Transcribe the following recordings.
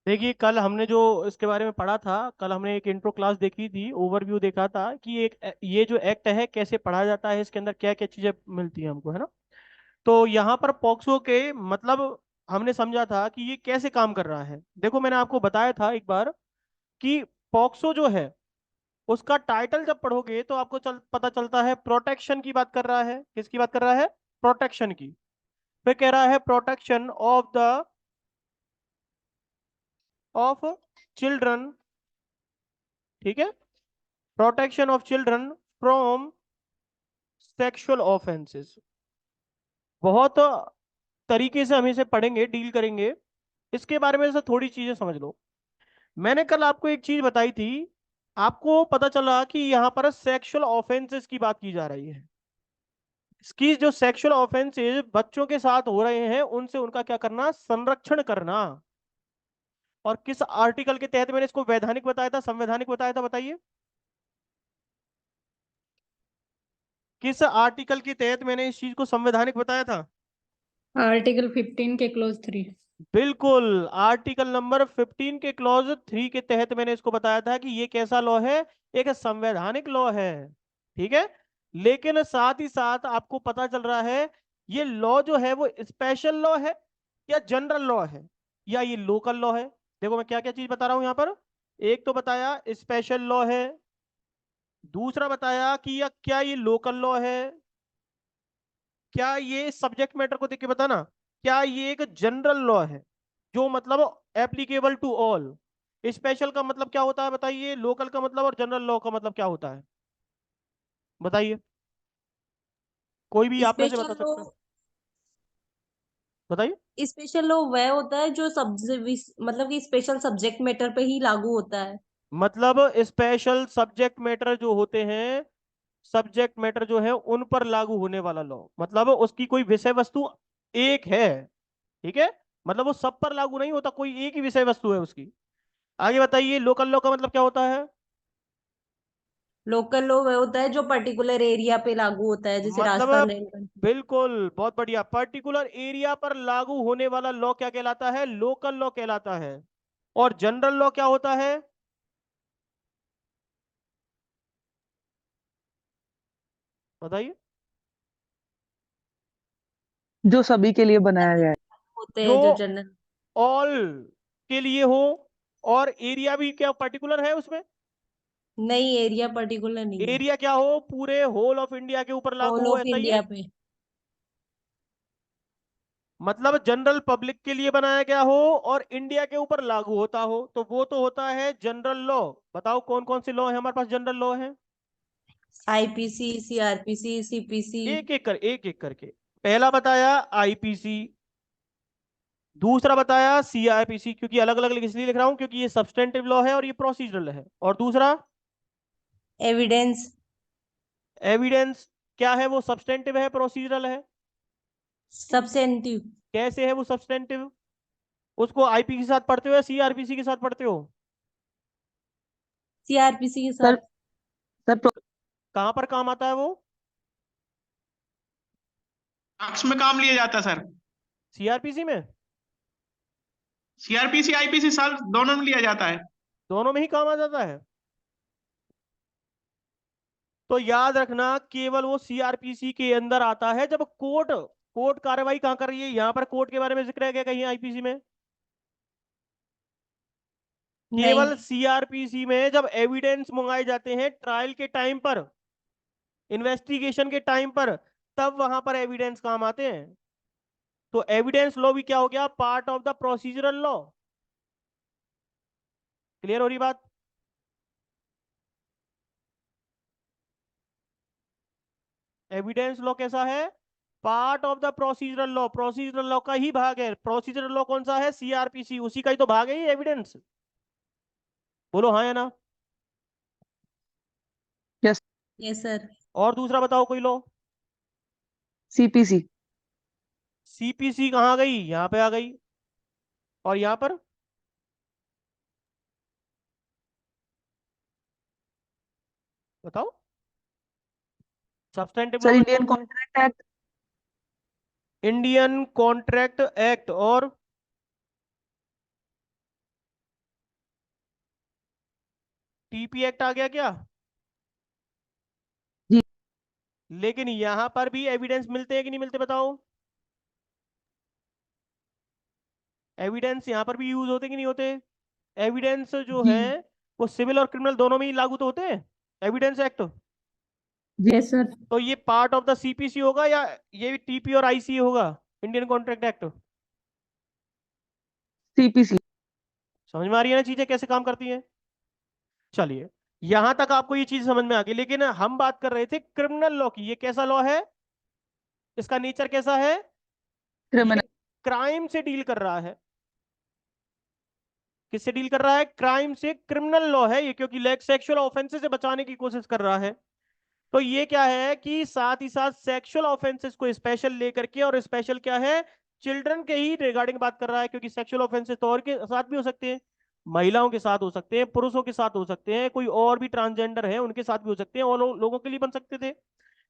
देखिए, कल हमने जो इसके बारे में पढ़ा था, कल हमने एक इंट्रो क्लास देखी थी, ओवरव्यू देखा था कि एक ये जो एक्ट है कैसे पढ़ा जाता है, इसके अंदर क्या क्या चीजें मिलती हैं हमको, है ना। तो यहाँ पर पॉक्सो के मतलब हमने समझा था कि ये कैसे काम कर रहा है। देखो, मैंने आपको बताया था एक बार कि पॉक्सो जो है उसका टाइटल जब पढ़ोगे तो आपको पता चलता है प्रोटेक्शन की बात कर रहा है। किसकी बात कर रहा है? प्रोटेक्शन की। फिर कह रहा है प्रोटेक्शन ऑफ चिल्ड्रन। ठीक है, protection of children from sexual offences. बहुत तरीके से हम इसे पढ़ेंगे, डील करेंगे। इसके बारे में से थोड़ी चीजें समझ लो। मैंने कल आपको एक चीज बताई थी, आपको पता चला कि यहाँ पर सेक्सुअल ऑफेंसेस की बात की जा रही है। इसकी जो सेक्सुअल ऑफेंसेस बच्चों के साथ हो रहे हैं उनसे उनका क्या करना? संरक्षण करना। और किस आर्टिकल के तहत मैंने इसको वैधानिक बताया था, संवैधानिक बताया था, बताइए? किस आर्टिकल के तहत मैंने इस चीज को संवैधानिक बताया था? आर्टिकल 15 के क्लोज 3। बिल्कुल, आर्टिकल नंबर 15 के क्लॉज 3 के तहत मैंने इसको बताया था कि ये कैसा लॉ है? एक संवैधानिक लॉ है। ठीक है। लेकिन साथ ही साथ आपको पता चल रहा है ये लॉ जो है वो स्पेशल लॉ है या जनरल लॉ है या ये लोकल लॉ है। देखो मैं क्या क्या चीज बता रहा हूं यहाँ पर। एक तो बताया स्पेशल लॉ है, दूसरा बताया कि या क्या ये लोकल लॉ है, क्या ये सब्जेक्ट मैटर को देख के बताना, क्या ये एक जनरल लॉ है जो मतलब एप्लीकेबल टू ऑल। स्पेशल का मतलब क्या होता है बताइए, लोकल का मतलब, और जनरल लॉ का मतलब क्या होता है बताइए? कोई भी आप में से बता स्पेशल लॉ सकता है, बताइए। स्पेशल लॉ वह होता है जो मतलब कि स्पेशल सब्जेक्ट मैटर पे ही लागू होता है। मतलब स्पेशल सब्जेक्ट मैटर जो होते हैं, सब्जेक्ट मैटर जो है उन पर लागू होने वाला लॉ, मतलब उसकी कोई विषय वस्तु एक है। ठीक है, मतलब वो सब पर लागू नहीं होता, कोई एक ही विषय वस्तु है उसकी। आगे बताइए, लोकल लॉ का मतलब क्या होता है? लोकल लॉ वह होता है जो पर्टिकुलर एरिया पे लागू होता है, जैसे राजस्थान मतलब रेल। बिल्कुल, बहुत बढ़िया। पर्टिकुलर एरिया पर लागू होने वाला लॉ क्या कहलाता है? लोकल लॉ कहलाता है। और जनरल लॉ क्या होता है? बताइए। जो सभी के लिए बनाया गया है। होते जो हैं जो जनरल। ऑल के लिए हो, और एरिया भी क्या पर्टिकुलर है उसमें? नहीं, एरिया पर्टिकुलर नहीं है। एरिया क्या हो? पूरे होल ऑफ इंडिया के ऊपर लागू होल हो, ऑफ ऐसा ही है। इंडिया पे। मतलब जनरल पब्लिक के लिए बनाया गया हो और इंडिया के ऊपर लागू होता हो, तो वो तो होता है जनरल लॉ। बताओ कौन कौन से लॉ है हमारे पास, जनरल लॉ है? IPC, CrPC, CPC. एक एक करके। पहला बताया आईपीसी, दूसरा बताया सीआरपीसी, क्योंकि अलग अलग इसलिए लिख रहा हूं क्योंकि ये सब्सटेंटिव लॉ है और ये प्रोसीजरल है। और दूसरा एविडेंस। एविडेंस। क्या है वो? सब्सटेंटिव है, प्रोसीजरल है? सब्सेंटिव। कैसे है वो सब्सटेंटिव? उसको आईपी के साथ पढ़ते हो या सीआरपीसी के साथ पढ़ते हो? सीआरपीसी के सर साथ। सर कहां पर काम आता है वो? मार्क्स में काम लिया जाता है सर। सीआरपीसी में? सीआरपीसी आईपीसी सर दोनों में लिया जाता है। दोनों में ही काम आ जाता है। तो याद रखना, केवल वो सीआरपीसी के अंदर आता है जब कोर्ट कोर्ट कार्रवाई कहां कर रही है। यहां पर कोर्ट के बारे में जिक्र है क्या कहीं आईपीसी में? नहीं। केवल सीआरपीसी में जब एविडेंस मंगाए जाते हैं ट्रायल के टाइम पर, इन्वेस्टिगेशन के टाइम पर, तब वहां पर एविडेंस काम आते हैं। तो एविडेंस लॉ भी क्या हो गया? Part of the procedural law. Clear हो रही बात? एविडेंस लॉ कैसा है? Part of the procedural law, procedural law का ही भाग है। प्रोसीजरल लॉ कौन सा है? सीआरपीसी, उसी का ही तो भाग है ये एविडेंस। बोलो हाँ या ना। यस। Yes sir. और दूसरा बताओ कोई लॉ। सीपीसी। सीपीसी कहाँ गई? यहां पे आ गई। और यहां पर बताओ, सब्सटेंटिव लॉ सर में इंडियन कौन सा है? Contract act. Indian contract act. और टीपी एक्ट आ गया क्या? जी। लेकिन यहां पर भी एविडेंस मिलते हैं कि नहीं मिलते बताओ? एविडेंस यहां पर भी यूज होते कि नहीं होते? एविडेंस जो जी। है वो सिविल और क्रिमिनल दोनों में ही लागू तो होते हैं, एविडेंस एक्ट। Yes sir. तो ये पार्ट ऑफ द सीपीसी होगा या ये टीपी और आईसी होगा, इंडियन कॉन्ट्रैक्ट एक्ट? सीपीसी। समझ में आ रही है ना चीजें कैसे काम करती हैं? चलिए, यहां तक आपको ये चीज समझ में आ गई, लेकिन हम बात कर रहे थे क्रिमिनल लॉ की। ये कैसा लॉ है, इसका नेचर कैसा है? ये क्रिमिनल। क्राइम से डील कर रहा है। किससे डील कर रहा है? क्राइम से। क्रिमिनल लॉ है ये, क्योंकि लेग सेक्सुअल ऑफेंसेस से बचाने की कोशिश कर रहा है। तो ये क्या है कि साथ ही साथ सेक्सुअल ऑफेंसेस को स्पेशल लेकर के, और स्पेशल क्या है, चिल्ड्रन के ही रिगार्डिंग बात कर रहा है, क्योंकि सेक्सुअल ऑफेंसेस तो और के साथ भी हो सकते हैं, महिलाओं के साथ हो सकते हैं, पुरुषों के साथ हो सकते हैं, कोई और भी ट्रांसजेंडर है उनके साथ भी हो सकते हैं, और लोगों के लिए बन सकते थे।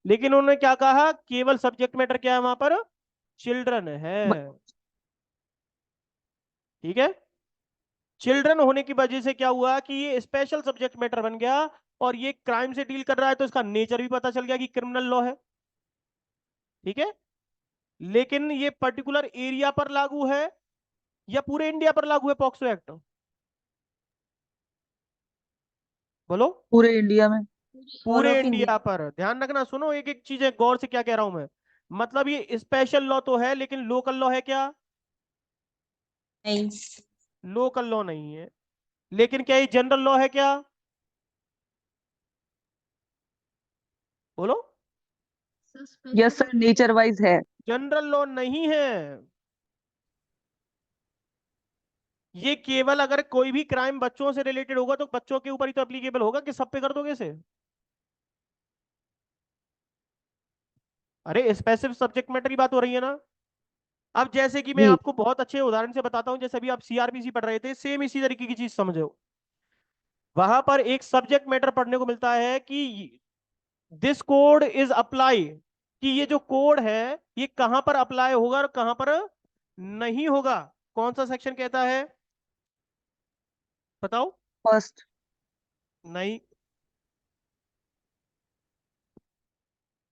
लेकिन उन्होंने क्या कहा, केवल सब्जेक्ट मैटर क्या है वहां पर, चिल्ड्रन है। ठीक है, चिल्ड्रन होने की वजह से क्या हुआ कि ये स्पेशल सब्जेक्ट मैटर बन गया, और ये क्राइम से डील कर रहा है, तो इसका नेचर भी पता चल गया कि क्रिमिनल लॉ है। ठीक है, लेकिन ये पर्टिकुलर एरिया पर लागू है या पूरे इंडिया पर लागू है पॉक्सो एक्ट? बोलो। पूरे इंडिया में। ऑल पूरे ऑफ इंडिया इंडिया। पर। ध्यान रखना, सुनो एक एक चीजें गौर से, क्या कह रहा हूं मैं। मतलब ये स्पेशल लॉ तो है, लेकिन लोकल लॉ है क्या? नहीं। लोकल लॉ नहीं है। लेकिन क्या ये जनरल लॉ है क्या? बोलो। यस सर, नेचर वाइज है। जनरल लॉ नहीं है। ये केवल अगर कोई भी क्राइम बच्चों से रिलेटेड होगा तो बच्चों के ऊपर ही तो एप्लीकेबल होगा, कि सब पे कर दोगे इसे? अरे स्पेसिफिक सब्जेक्ट मैटर की बात हो रही है ना। अब जैसे कि मैं जी। आपको बहुत अच्छे उदाहरण से बताता हूं, जैसे अभी आप सीआरपीसी पढ़ रहे थे, सेम इसी तरीके की चीज समझो। वहां पर एक सब्जेक्ट मैटर पढ़ने को मिलता है कि दिस कोड इज अप्लाई, कि ये जो कोड है ये कहां पर अप्लाई होगा और कहां पर नहीं होगा। कौन सा सेक्शन कहता है, बताओ? फर्स्ट। नहीं,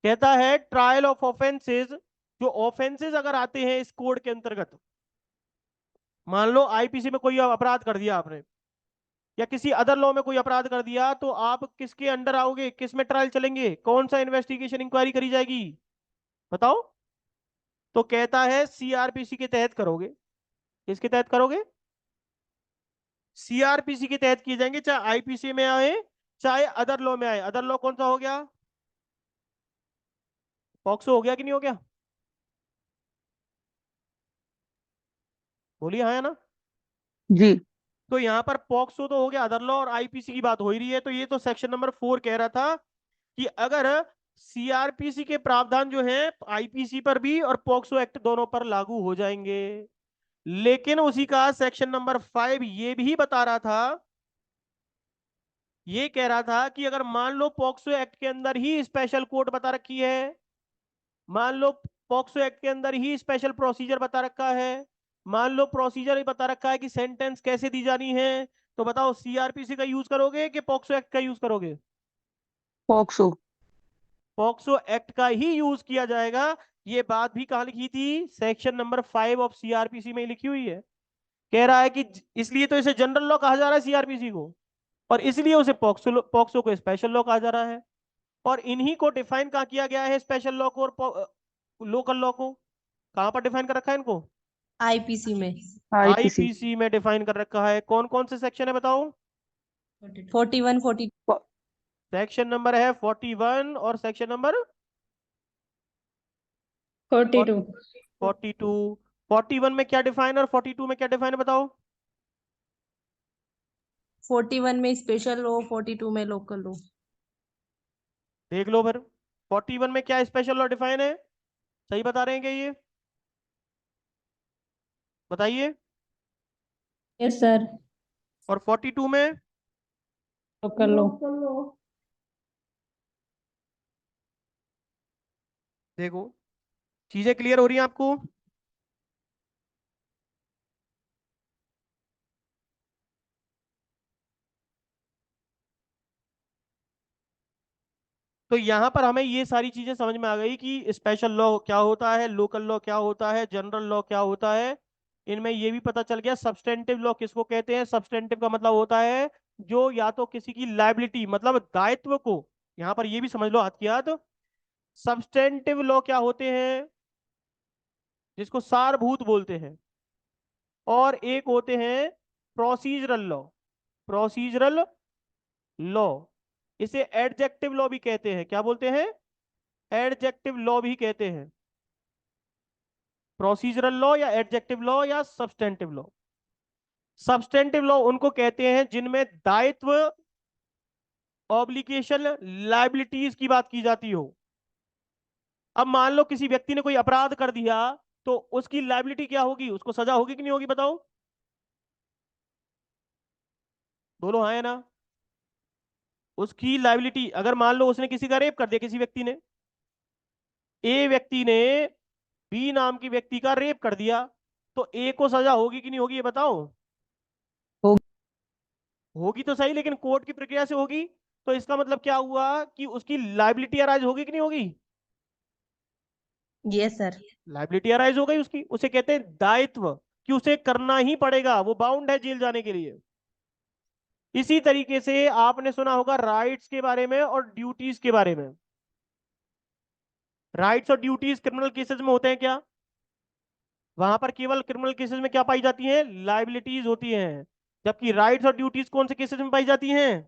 कहता है ट्रायल ऑफ ऑफेंसेस। जो ऑफेंसेस अगर आते हैं इस कोड के अंतर्गत, मान लो आईपीसी में कोई अपराध कर दिया आपने, या किसी अदर लॉ में कोई अपराध कर दिया, तो आप किसके अंडर आओगे, किस में ट्रायल चलेंगे, कौन सा इन्वेस्टिगेशन इंक्वायरी करी जाएगी, बताओ? तो कहता है सीआरपीसी के तहत करोगे। किसके तहत करोगे? सीआरपीसी के तहत किए जाएंगे, चाहे आईपीसी में आए चाहे अदर लॉ में आए। अदर लॉ कौन सा हो गया? पॉक्सो हो गया कि नहीं हो गया? बोलिए हाँ या ना। जी। तो यहां पर पॉक्सो तो हो गया अदर लॉ, और आईपीसी की बात हो ही रही है, तो ये तो सेक्शन नंबर 4 कह रहा था कि अगर सीआरपीसी के प्रावधान जो हैं आईपीसी पर भी और पॉक्सो एक्ट दोनों पर लागू हो जाएंगे। लेकिन उसी का सेक्शन नंबर 5 ये भी बता रहा था, ये कह रहा था कि अगर मान लो पॉक्सो एक्ट के अंदर ही स्पेशल कोर्ट बता रखी है, मान लो पॉक्सो एक्ट के अंदर ही स्पेशल प्रोसीजर बता रखा है, मान लो प्रोसीजर ही बता रखा है कि सेंटेंस कैसे दी जानी है, तो बताओ सीआरपीसी का यूज करोगे कि पॉक्सो एक्ट का यूज करोगे? पॉक्सो। पॉक्सो एक्ट का ही यूज किया जाएगा। ये बात भी कहां लिखी थी? सेक्शन नंबर 5 ऑफ सीआरपीसी में लिखी हुई है। कह रहा है कि इसलिए तो इसे जनरल लॉ कहा जा रहा है सीआरपीसी को, और इसलिए उसे पॉक्सो को स्पेशल लॉ कहा जा रहा है। और इन्हीं को डिफाइन कहाँ किया गया है, स्पेशल लॉ को और लोकल लॉ को? कहां पर डिफाइन कर रखा है इनको? आईपीसी में। आईपीसी। आईपीसी में डिफाइन कर रखा है। कौन कौन से सेक्शन है बताओ? 41 40। सेक्शन नंबर है 41, और सेक्शन नंबर 42। 42। 41 में क्या डिफाइन और 42 में क्या डिफाइन है बताओ? 41 में स्पेशल लो, 42 में लोकल लो। देख लो फिर, 41 में क्या स्पेशल लॉ डिफाइन है, सही बता रहे हैं क्या ये? बताइए। Yes sir. और 42 में? लोकल लो। देखो, चीजें क्लियर हो रही हैं आपको? तो यहाँ पर हमें ये सारी चीजें समझ में आ गई कि स्पेशल लॉ क्या होता है, लोकल लॉ क्या होता है, जनरल लॉ क्या होता है। इनमें ये भी पता चल गया सब्सटेंटिव लॉ किसको कहते हैं। सब्सटेंटिव का मतलब होता है जो या तो किसी की लाइबिलिटी मतलब दायित्व को, यहाँ पर ये भी समझ लो हाथ की हाथ, सब्सटेंटिव लॉ क्या होते हैं जिसको सारभूत बोलते हैं, और एक होते हैं प्रोसीजरल लॉ। प्रोसीजरल लॉ इसे एडजेक्टिव लॉ भी कहते हैं। क्या बोलते हैं? एडजेक्टिव लॉ भी कहते हैं। प्रोसीजरल लॉ या एडजेक्टिव लॉ या सब्सटेंटिव लॉ। सब्सटेंटिव लॉ उनको कहते हैं जिनमें दायित्व, ऑब्लिगेशन, लायबिलिटीज की बात की जाती हो। अब मान लो किसी व्यक्ति ने कोई अपराध कर दिया तो उसकी लायबिलिटी क्या होगी, उसको सजा होगी कि नहीं होगी, बताओ? बोलो हाँ या ना। उसकी लायबिलिटी, अगर मान लो उसने किसी का रेप कर दिया, किसी व्यक्ति ने, ए व्यक्ति ने बी नाम की व्यक्ति का रेप कर दिया, तो ए को सजा होगी कि नहीं होगी, ये बताओ? होगी। होगी तो सही, लेकिन कोर्ट की प्रक्रिया से होगी। तो इसका मतलब क्या हुआ कि उसकी लायबिलिटी अराइज होगी कि नहीं होगी? Yes sir. लायबिलिटी अराइज हो गई उसकी, उसे कहते हैं दायित्व, कि उसे करना ही पड़ेगा, वो बाउंड है जेल जाने के लिए। इसी तरीके से आपने सुना होगा राइट्स के बारे में और ड्यूटीज के बारे में। राइट्स और ड्यूटीज क्रिमिनल केसेस में होते हैं क्या? वहां पर केवल क्रिमिनल केसेस में क्या पाई जाती है? लायबिलिटीज होती हैं। जबकि राइट्स और ड्यूटीज कौन से केसेस में पाई जाती हैं?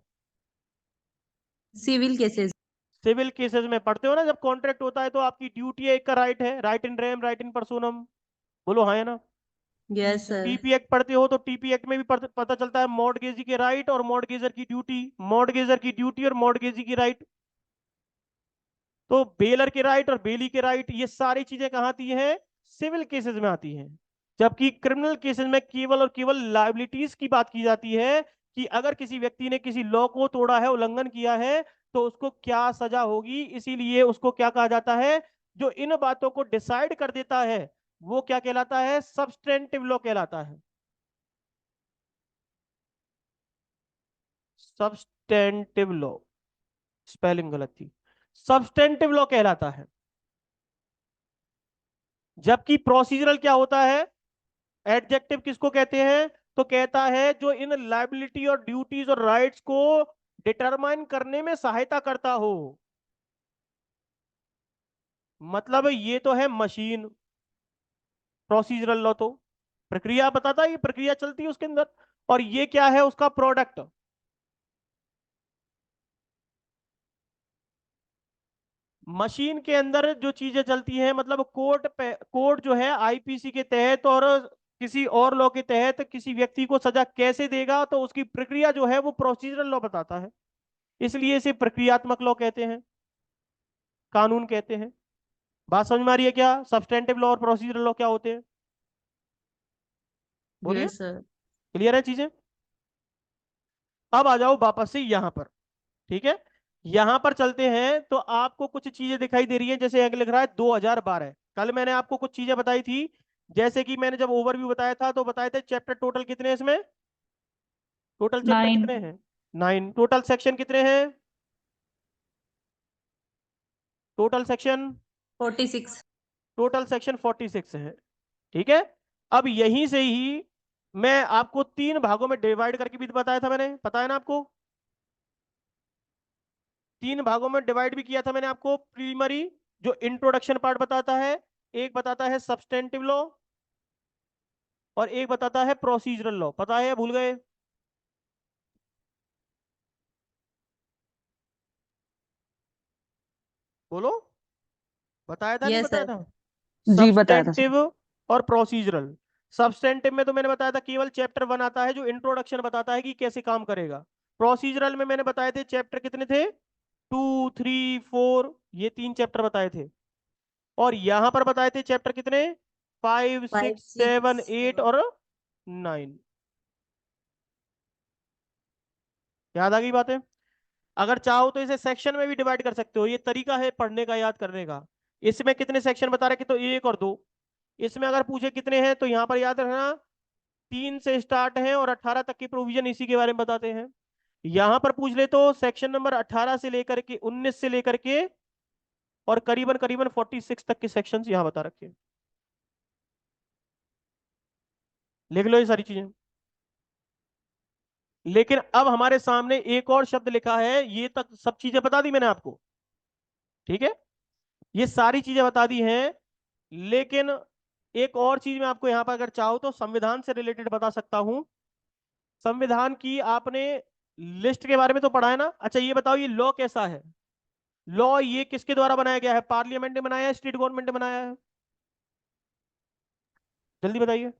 Civil cases. सिविल केसेस में। पढ़ते हो ना, जब कॉन्ट्रैक्ट होता है तो आपकी ड्यूटी है, एक का राइट है, राइट इन रेम, राइट इन पर्सोनम। बोलो हाँ है ना। Yes sir. टीपी एक्ट पढ़ते हो तो टीपी एक्ट में भी पता चलता है मॉर्टगेजी के राइट और मॉर्टगेजर की ड्यूटी, मॉर्टगेजर की ड्यूटी और मॉर्टगेजी की राइट। तो बेलर के राइट और बेली के राइट, ये सारी चीजें कहाँ आती हैं? सिविल केसेस में आती हैं। जबकि क्रिमिनल केसेस में केवल और केवल लायबिलिटीज की बात की जाती है, कि अगर किसी व्यक्ति ने किसी लॉ को तोड़ा है, उल्लंघन किया है, तो उसको क्या सजा होगी। इसीलिए उसको क्या कहा जाता है? जो इन बातों को डिसाइड कर देता है वो क्या कहलाता है? सब्सटेंटिव लॉ कहलाता है। सब्सटेंटिव लॉ, स्पेलिंग गलत थी, सब्सटेंटिव लॉ कहलाता है। जबकि प्रोसीजरल क्या होता है? एडजेक्टिव किसको कहते हैं? तो कहता है जो इन लायबिलिटी और ड्यूटीज और राइट्स को डिटरमाइन करने में सहायता करता हो। मतलब ये तो है मशीन, प्रोसीजरल लॉ तो प्रक्रिया बताता है, ये प्रक्रिया चलती है उसके अंदर, और ये क्या है? उसका प्रोडक्ट। मशीन के अंदर जो चीजें चलती हैं, मतलब कोर्ट जो है आईपीसी के तहत और किसी और लॉ के तहत किसी व्यक्ति को सजा कैसे देगा, तो उसकी प्रक्रिया जो है वो प्रोसीजरल लॉ बताता है। इसलिए इसे प्रक्रियात्मक लॉ कहते हैं, कानून कहते हैं। बात समझ में आ रही है क्या? सब्सटेंटिव लॉ और प्रोसीजरल लॉ क्या होते हैं? बोलिए। Yes sir. क्लियर है चीजें? अब आ जाओ वापस से यहां पर। ठीक है, यहां पर चलते हैं तो आपको कुछ चीजें दिखाई दे रही है। जैसे आगे लिख रहा है 2012। कल मैंने आपको कुछ चीजें बताई थी, जैसे कि मैंने जब ओवरव्यू बताया था तो बताए थे चैप्टर टोटल कितने हैं इसमें? Total chapter 9। कितने हैं? 9। टोटल सेक्शन कितने हैं? Total section 46। टोटल सेक्शन 46 है। ठीक है, अब यहीं से ही मैं आपको 3 भागों में डिवाइड करके भी बताया था मैंने, पता है ना आपको? 3 भागों में डिवाइड भी किया था मैंने आपको। प्रीलिमिनरी जो इंट्रोडक्शन पार्ट बताता है, एक बताता है सब्सटेंटिव लॉ, और एक बताता है प्रोसीजरल लॉ। पता है या भूल गए? बोलो, बताया था नहीं यस बताया सर। था? जी बताया था सर। सब्सटेंटिव और प्रोसीजरल। सब्सटेंटिव में तो मैंने बताया था केवल चैप्टर 1 आता है जो इंट्रोडक्शन बताता है कि कैसे काम करेगा। प्रोसीजरल में मैंने बताए थे चैप्टर कितने थे? 2, 3, 4, ये 3 चैप्टर बताए थे। और यहां पर बताए थे चैप्टर कितने? 5, 6, 5, 7, 6, 8 7। और 9। याद आ गई बातें? अगर चाहो तो इसे सेक्शन में भी डिवाइड कर सकते हो, ये तरीका है पढ़ने का, याद करने का। इसमें कितने सेक्शन बता रखे? तो 1 और 2। इसमें अगर पूछे कितने हैं तो यहाँ पर याद रखना 3 से स्टार्ट है और 18 तक की प्रोविजन इसी के बारे में बताते हैं। यहां पर पूछ ले तो सेक्शन नंबर 18 से लेकर के 19 से लेकर के और करीबन करीबन 46 तक के सेक्शंस यहां बता रखे हैं। लिख लो ये सारी चीजें। लेकिन अब हमारे सामने एक और शब्द लिखा है, ये तक सब चीजें बता दी मैंने आपको, ठीक है, ये सारी चीजें बता दी हैं। लेकिन एक और चीज मैं आपको यहां पर अगर चाहो तो संविधान से रिलेटेड बता सकता हूं। संविधान की आपने लिस्ट के बारे में तो पढ़ा है ना। अच्छा ये बताओ, ये लॉ कैसा है? लॉ ये किसके द्वारा बनाया गया है? पार्लियामेंट ने बनाया है, स्टेट गवर्नमेंट ने बनाया है? जल्दी बताइए।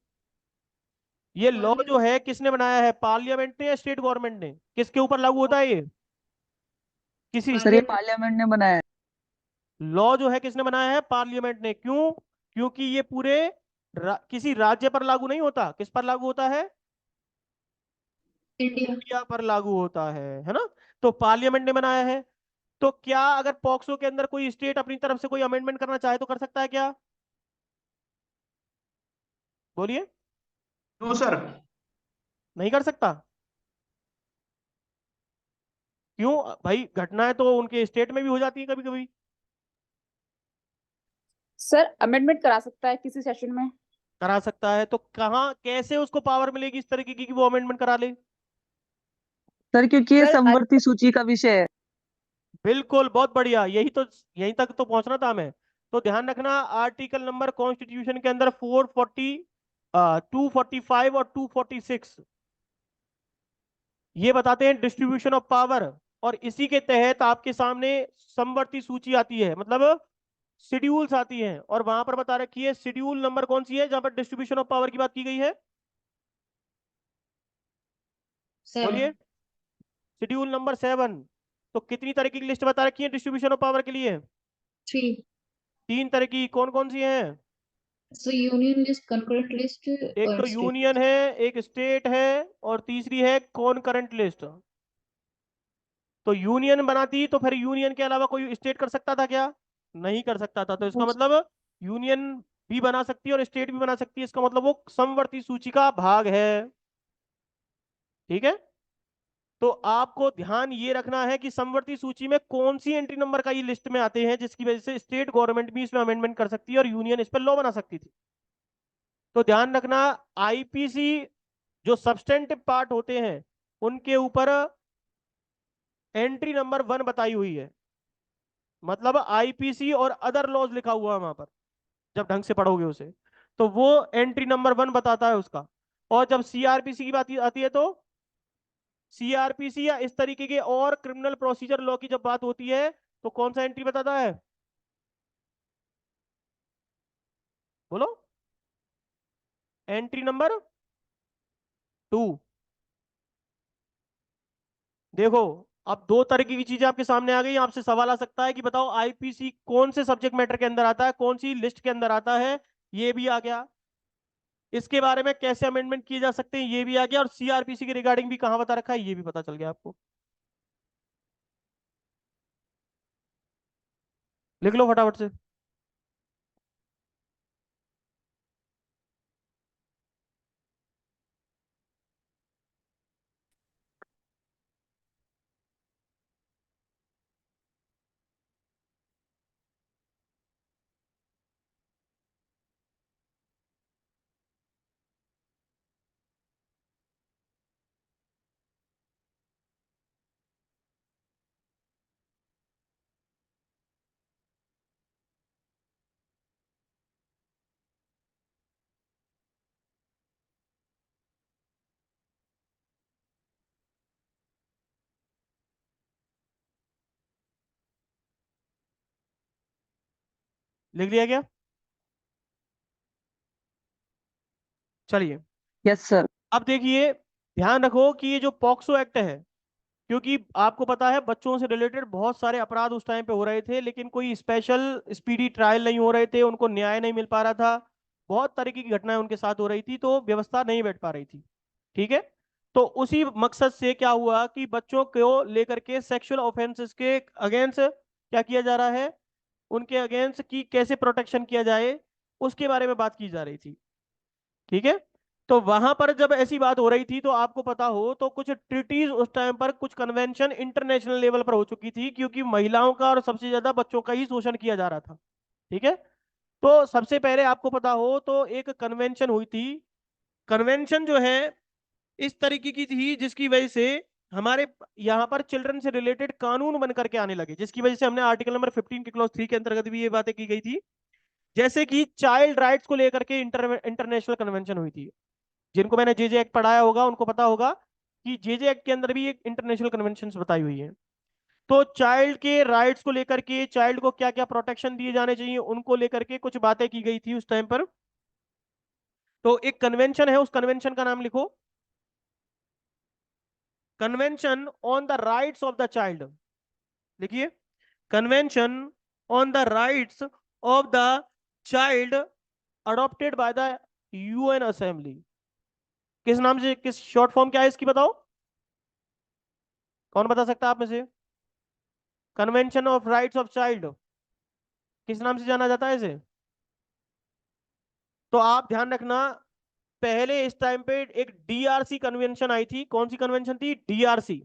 ये लॉ जो है किसने बनाया है? पार्लियामेंट ने या स्टेट गवर्नमेंट ने? किसके ऊपर लागू होता है ये? किसी सर ये स्टेट। पार्लियामेंट ने बनाया है। लॉ जो है किसने बनाया है? पार्लियामेंट ने। क्यों? क्योंकि ये पूरे किसी राज्य पर लागू नहीं होता। किस पर लागू होता है? इंडिया। इंडिया पर लागू होता है ना। तो पार्लियामेंट ने बनाया है। तो क्या अगर पॉक्सो के अंदर कोई स्टेट अपनी तरफ से कोई अमेंडमेंट करना चाहे तो कर सकता है क्या? बोलिए। No sir. नहीं कर सकता। क्यों भाई? घटनाएं तो उनके स्टेट में भी हो जाती है कभी कभी। सर अमेंडमेंट करा सकता है किसी सेशन में। करा सकता है। तो कहाँ कैसे उसको पावर मिलेगी इस तरीके की कि वो अमेंडमेंट करा ले? सर क्योंकि ये सर समवर्ती सूची का विषय है। बिल्कुल, बहुत बढ़िया। यही तक तो पहुंचना था मैं। तो ध्यान रखना, आर्टिकल नंबर कॉन्स्टिट्यूशन के अंदर 440, 245 और 246 ये बताते हैं डिस्ट्रीब्यूशन ऑफ पावर। और इसी के तहत आपके सामने समवर्ती सूची आती है, मतलब शेड्यूल्स आती हैं। और वहां पर बता रखी है शेड्यूल नंबर कौन सी है जहां पर डिस्ट्रीब्यूशन ऑफ पावर की बात की गई है? बोलिए। 7। Schedule number 7। तो कितनी तरह की लिस्ट बता रखी है डिस्ट्रीब्यूशन ऑफ पावर के लिए? 3। 3 तरह की। कौन कौन सी हैं? So union list, concurrent list एक और तो state यूनियन list। है, एक स्टेट है, और तीसरी है कॉनकरेंट लिस्ट। तो यूनियन बनाती तो फिर यूनियन के अलावा कोई स्टेट कर सकता था क्या? नहीं कर सकता था। तो इसका मतलब यूनियन भी बना सकती है और स्टेट भी बना सकती है। इसका मतलब वो समवर्ती सूची का भाग है। ठीक है। तो आपको ध्यान ये रखना है कि समवर्ती सूची में कौन सी एंट्री नंबर का ये लिस्ट में आते हैं जिसकी वजह से स्टेट गवर्नमेंट भी इसमें अमेंडमेंट कर सकती है और यूनियन इस पर लॉ बना सकती थी। तो ध्यान रखना, आईपीसी जो सब्सटेंटिव पार्ट होते हैं उनके ऊपर एंट्री नंबर 1 बताई हुई है। मतलब आईपीसी और अदर लॉज लिखा हुआ है वहां पर। जब ढंग से पढ़ोगे उसे तो वो एंट्री नंबर 1 बताता है उसका। और जब सीआरपीसी की बात आती है तो सीआरपीसी या इस तरीके के और क्रिमिनल प्रोसीजर लॉ की जब बात होती है तो कौन सा एंट्री बताता है? बोलो। Entry number 2। देखो, अब 2 तरीके की चीजें आपके सामने आ गई। आपसे सवाल आ सकता है कि बताओ आईपीसी कौन से सब्जेक्ट मैटर के अंदर आता है, कौन सी लिस्ट के अंदर आता है? ये भी आ गया। इसके बारे में कैसे अमेंडमेंट किए जा सकते हैं ये भी आ गया। और सीआरपीसी के रिगार्डिंग भी कहां बता रखा है ये भी पता चल गया आपको। लिख लो फटाफट से। लिख लिया क्या? चलिए। Yes sir. अब देखिए, ध्यान रखो कि ये जो पॉक्सो एक्ट है, क्योंकि आपको पता है बच्चों से रिलेटेड बहुत सारे अपराध उस टाइम पे हो रहे थे लेकिन कोई स्पेशल स्पीडी ट्रायल नहीं हो रहे थे, उनको न्याय नहीं मिल पा रहा था। बहुत तरीके की घटनाएं उनके साथ हो रही थी तो व्यवस्था नहीं बैठ पा रही थी। ठीक है। तो उसी मकसद से क्या हुआ कि बच्चों को लेकर के सेक्सुअल ऑफेंसेस के अगेंस्ट क्या किया जा रहा है, उनके अगेंस्ट की कैसे प्रोटेक्शन किया जाए उसके बारे में बात की जा रही थी। ठीक है। तो वहां पर जब ऐसी बात हो रही थी तो आपको पता हो तो कुछ ट्रिटीज उस टाइम पर, कुछ कन्वेंशन इंटरनेशनल लेवल पर हो चुकी थी, क्योंकि महिलाओं का और सबसे ज्यादा बच्चों का ही शोषण किया जा रहा था। ठीक है। तो सबसे पहले आपको पता हो तो एक कन्वेंशन हुई थी। कन्वेंशन जो है इस तरीके की थी जिसकी वजह से हमारे यहाँ पर चिल्ड्रन से रिलेटेड कानून बन करके आने लगे, जिसकी वजह से हमने आर्टिकल नंबर 15 के क्लॉज 3 के अंतर्गत भी ये बातें की गई थी। जैसे कि चाइल्ड राइट्स को लेकर के इंटरनेशनल कन्वेंशन हुई थी। जिनको मैंने जेजे एक्ट पढ़ाया होगा उनको पता होगा कि जेजे एक्ट के अंदर भी एक इंटरनेशनल कन्वेंशन बताई हुई है। तो चाइल्ड के राइट्स को लेकर के, चाइल्ड को क्या क्या प्रोटेक्शन दिए जाने चाहिए उनको लेकर के कुछ बातें की गई थी उस टाइम पर। तो एक कन्वेंशन है, उस कन्वेंशन का नाम लिखो, convention on the rights of the child. देखिए, convention on the rights of the child adopted by the UN assembly. किस नाम से, किस शॉर्ट फॉर्म क्या है इसकी बताओ, कौन बता सकता है आप में से? Convention of rights of child किस नाम से जाना जाता है इसे? तो आप ध्यान रखना, पहले इस टाइम पे एक डीआरसी कन्वेंशन आई थी। कौन सी कन्वेंशन थी? DRC.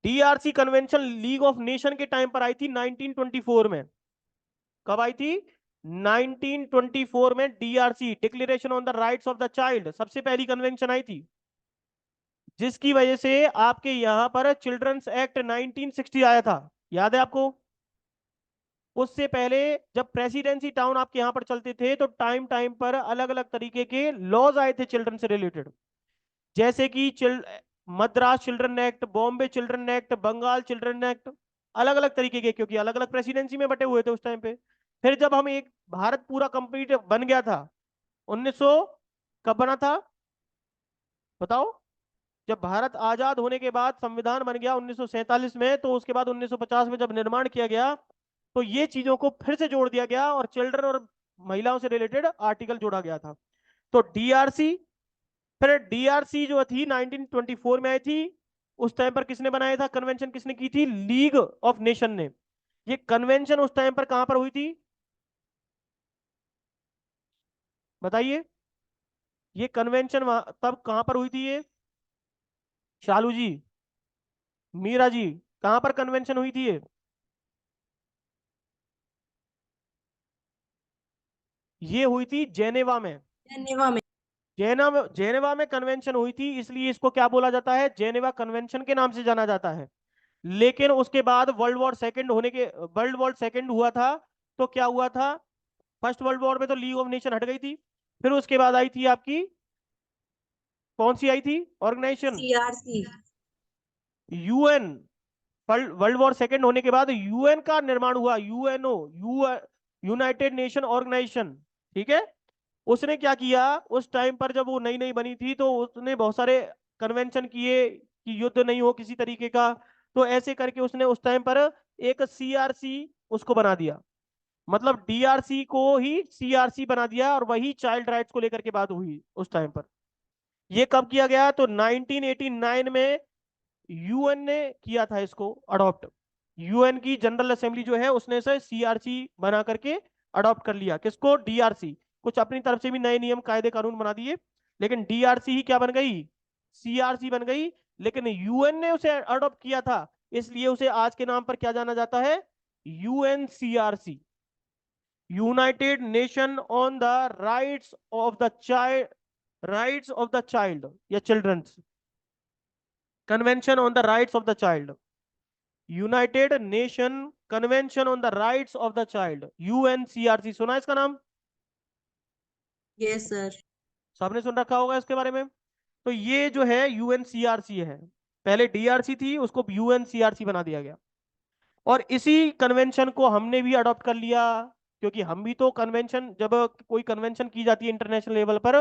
DRC convention league of nation के टाइम पर आई थी 1924 में। कब आई थी? 1924 में DRC, declaration on the rights of the child, सबसे पहली कन्वेंशन आई थी, जिसकी वजह से आपके यहां पर चिल्ड्रंस एक्ट 1960 आया था। याद है आपको? उससे पहले जब प्रेसिडेंसी टाउन आपके यहां पर चलते थे तो टाइम टाइम पर अलग अलग तरीके के लॉज आए थे चिल्ड्रन से रिलेटेड, जैसे कि Madras children act, Bombay children act, Bengal children act, अलग अलग तरीके के, क्योंकि अलग अलग प्रेसिडेंसी में बटे हुए थे उस टाइम पे। फिर जब हम एक भारत पूरा कंप्लीट बन गया था 1900, कब बना था बताओ? जब भारत आजाद होने के बाद संविधान बन गया 1947 में, तो उसके बाद 1950 में जब निर्माण किया गया तो ये चीजों को फिर से जोड़ दिया गया और चिल्ड्रन और महिलाओं से रिलेटेड आर्टिकल जोड़ा गया था। तो डीआरसी, फिर डीआरसी जो थी 1924 में आई थी। उस टाइम पर किसने बनाया था कन्वेंशन, किसने की थी? लीग ऑफ नेशन ने। ये कन्वेंशन उस टाइम पर कहां पर हुई थी बताइए? ये कन्वेंशन तब कहां पर हुई थी ये? शालू जी, मीरा जी, कहां पर कन्वेंशन हुई थी ये हुई थी जेनेवा में। जेनेवा में। जेनेवा में कन्वेंशन हुई थी, इसलिए इसको क्या बोला जाता है? जेनेवा कन्वेंशन के नाम से जाना जाता है। लेकिन उसके बाद वर्ल्ड वॉर सेकंड हुआ था, तो क्या हुआ था? फर्स्ट वर्ल्ड वॉर में तो लीग ऑफ नेशन हट गई थी। फिर उसके बाद आई थी आपकी, कौन सी आई थी organization? CRC. UN. World war second होने के बाद यूएन का निर्माण हुआ, यूएनओ, यूनाइटेड नेशन ऑर्गेनाइजेशन। ठीक है। उसने क्या किया उस टाइम पर, जब वो नई नई बनी थी तो उसने बहुत सारे कन्वेंशन किए कि युद्ध नहीं हो किसी तरीके का। तो ऐसे करके उसने उस टाइम पर एक सीआरसी उसको बना दिया, मतलब डीआरसी को ही सीआरसी बना दिया, और वही चाइल्ड राइट्स को लेकर के बात हुई उस टाइम पर। ये कब किया गया? तो 1989 में यूएन ने किया था इसको अडॉप्ट। यूएन की जनरल असेंबली जो है उसने इसे सीआरसी बना करके अडॉप्ट कर लिया। किसको? डीआरसी। कुछ अपनी तरफ से भी नए नियम कायदे कानून बना दिए, लेकिन डीआरसी ही क्या बन गई? सीआरसी बन गई। लेकिन यूएन ने उसे अडॉप्ट किया था, इसलिए उसे आज के नाम पर क्या जाना जाता है? UNCRC, United Nation on the rights of the child, rights of the child या children's, convention on the rights of the child, United Nation convention on the rights of the child, UNCRC. सुना इसका नाम? Yes sir. सबने सुन रखा होगा इसके बारे में। तो ये जो है यूएनसीआरसी है, पहले डीआरसी थी उसको यूएनसीआरसी बना दिया गया। और इसी कन्वेंशन को हमने भी अडॉप्ट कर लिया, क्योंकि हम भी तो कन्वेंशन, जब कोई कन्वेंशन की जाती है इंटरनेशनल लेवल पर,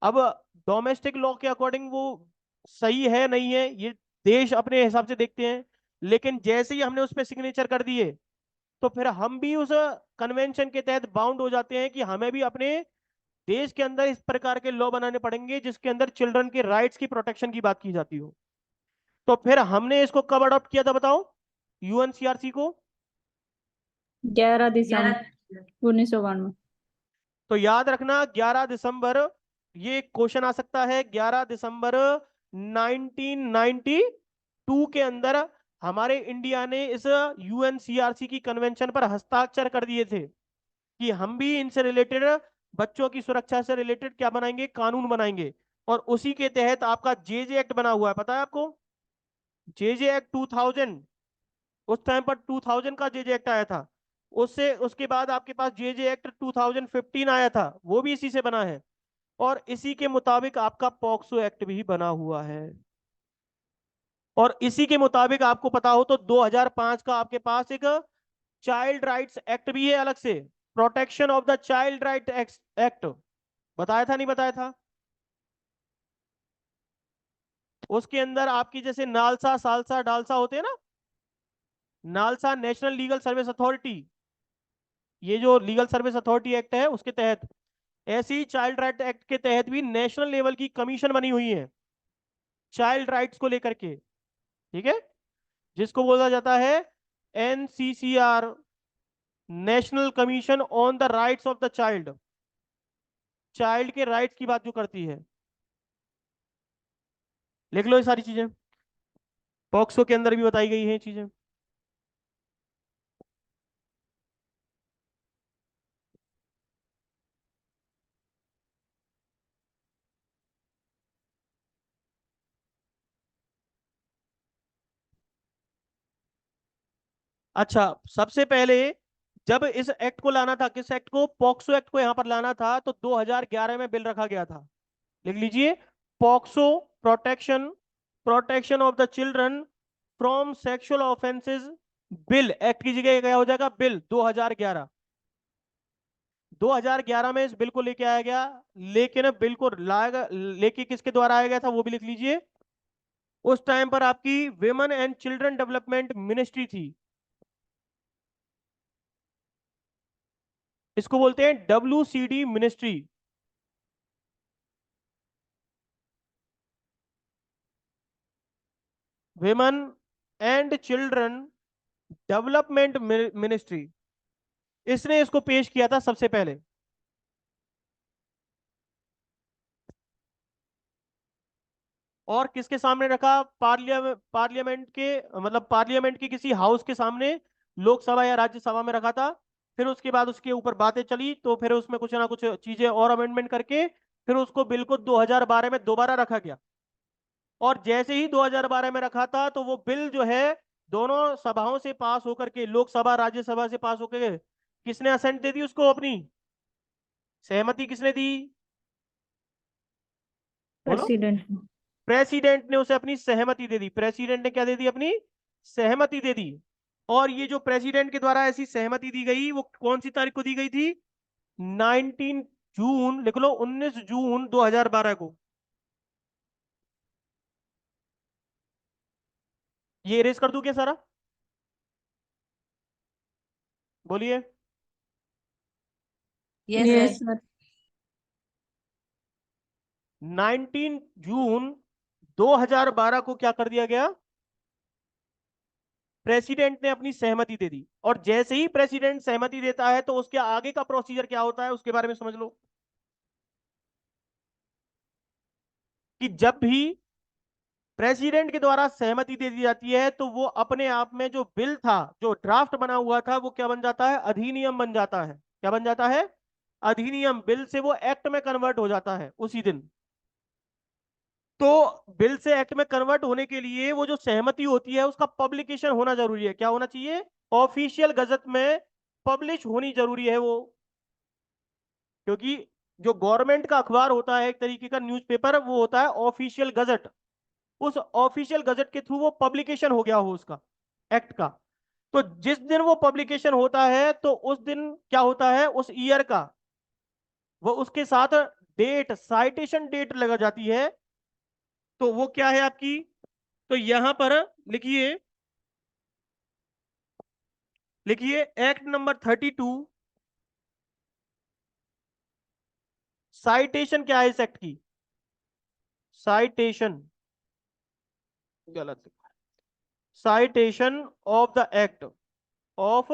अब डोमेस्टिक लॉ के अकॉर्डिंग वो सही है नहीं है ये देश अपने हिसाब से देखते हैं, लेकिन जैसे ही हमने उस पर सिग्नेचर कर दिए तो फिर हम भी उस कन्वेंशन के तहत बाउंड हो जाते हैं कि हमें भी अपने देश के अंदर इस प्रकार के लॉ बनाने पड़ेंगे जिसके अंदर चिल्ड्रन के राइट्स की प्रोटेक्शन की बात की जाती हो। तो फिर हमने इसको कब अडॉप्ट किया था बताओ यूएनसीआरसी को? 11 दिसंबर 1992 में। तो याद रखना 11 दिसंबर ये क्वेश्चन आ सकता है 11 दिसंबर 1992 के अंदर हमारे इंडिया ने इस यूएनसीआरसी की कन्वेंशन पर हस्ताक्षर कर दिए थे कि हम भी इनसे रिलेटेड बच्चों की सुरक्षा से रिलेटेड क्या बनाएंगे, कानून बनाएंगे। और उसी के तहत आपका जेजे एक्ट बना हुआ है, पता है आपको? जेजे एक्ट 2000, उस टाइम पर 2000 का जेजे एक्ट आया था। उससे उसके बाद आपके पास जेजे एक्ट 2015 आया था, वो भी इसी से बना है। और इसी के मुताबिक आपका पॉक्सो एक्ट भी बना हुआ है। और इसी के मुताबिक आपको पता हो तो 2005 का आपके पास एक चाइल्ड राइट्स एक्ट भी है अलग से, protection of the child right act. बताया था नहीं बताया था? उसके अंदर आपकी जैसे नालसा, सालसा, डालसा होते हैं ना, NALSA national legal service authority, ये जो लीगल सर्विस अथॉरिटी एक्ट है उसके तहत, ऐसे ही चाइल्ड राइट एक्ट के तहत भी नेशनल लेवल की कमीशन बनी हुई है चाइल्ड राइट्स को लेकर के, ठीक है, जिसको बोला जाता है NCCR, National Commission on the rights of the child, child के राइट्स की बात जो करती है। लिख लो ये सारी चीजें, पॉक्सो के अंदर भी बताई गई हैं चीजें। अच्छा, सबसे पहले जब इस एक्ट को लाना था, किस एक्ट को, पॉक्सो एक्ट को यहां पर लाना था, तो 2011 में बिल रखा गया था। लिख लीजिए, POCSO, protection protection of the children from sexual offences bill, act की जगह क्या हो जाएगा, बिल 2011। 2011 में इस बिल को लेके आया गया, लेकिन बिल को लाएगा लेके किसके द्वारा आया गया था वो भी लिख लीजिए। उस टाइम पर आपकी women and children development ministry थी, इसको बोलते हैं WCD ministry. Women and children development ministry, इसने इसको पेश किया था सबसे पहले। और किसके सामने रखा, पार्लियामेंट के, मतलब पार्लियामेंट के किसी हाउस के सामने, लोकसभा या राज्यसभा में रखा था। फिर उसके बाद उसके ऊपर बातें चली, तो फिर उसमें कुछ ना कुछ चीजें और अमेंडमेंट करके फिर उसको बिल को 2012 में दोबारा रखा गया। और जैसे ही 2012 में रखा था, तो वो बिल जो है दोनों सभाओं से पास होकर के, लोकसभा राज्यसभा से पास होकर के, किसने असेंट दे दी उसको, अपनी सहमति किसने दी, बोलो? प्रेसिडेंट। प्रेसिडेंट ने उसे अपनी सहमति दे दी। प्रेसिडेंट ने क्या दे दी, अपनी सहमति दे दी। और ये जो प्रेसिडेंट के द्वारा ऐसी सहमति दी गई, वो कौन सी तारीख को दी गई थी, 19 जून, लिख लो 19 जून 2012 को। ये इरेज कर दूं क्या सारा, बोलिए? Yes sir. 19 जून 2012 को क्या कर दिया गया, प्रेसिडेंट ने अपनी सहमति दे दी। और जैसे ही प्रेसिडेंट सहमति देता है, तो उसके आगे का प्रोसीजर क्या होता है उसके बारे में समझ लो, कि जब भी प्रेसिडेंट के द्वारा सहमति दे दी जाती है, तो वो अपने आप में जो बिल था, जो ड्राफ्ट बना हुआ था, वो क्या बन जाता है, अधिनियम बन जाता है। क्या बन जाता है, अधिनियम। बिल से वो एक्ट में कन्वर्ट हो जाता है उसी दिन। तो बिल से एक्ट में कन्वर्ट होने के लिए वो जो सहमति होती है, उसका पब्लिकेशन होना जरूरी है। क्या होना चाहिए, ऑफिशियल गजट में पब्लिश होनी जरूरी है वो, क्योंकि जो गवर्नमेंट का अखबार होता है, एक तरीके का न्यूज़पेपर, वो होता है ऑफिशियल गजट। उस ऑफिशियल गजट के थ्रू वो पब्लिकेशन हो गया हो उसका, एक्ट का। तो जिस दिन वो पब्लिकेशन होता है, तो उस दिन क्या होता है, उस ईयर का वो उसके साथ डेट, साइटेशन डेट लगा जाती है। तो वो क्या है आपकी, तो यहां पर लिखिए, लिखिए एक्ट नंबर 32। साइटेशन क्या है इस एक्ट की, साइटेशन गलत, citation of the act, of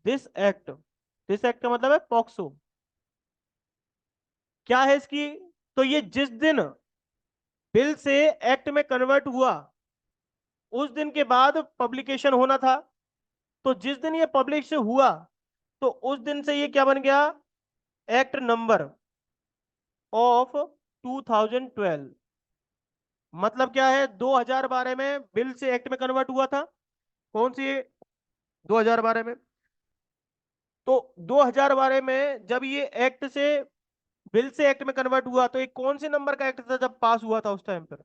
this act, this act का मतलब है पॉक्सो। क्या है इसकी, तो तो ये जिस दिन बिल से एक्ट में कन्वर्ट हुआ उस दिन के बाद पब्लिकेशन होना था। तो जिस दिन ये पब्लिश हुआ तो उस दिन से ये क्या बन गया, एक्ट नंबर ऑफ 2012। मतलब क्या है, 2012 में बिल से एक्ट में कन्वर्ट हुआ था। कौन सी, 2012 में। तो 2012 में जब ये एक्ट से बिल से एक्ट में कन्वर्ट हुआ तो ये कौन से नंबर का एक्ट था जब पास हुआ था उस टाइम पर?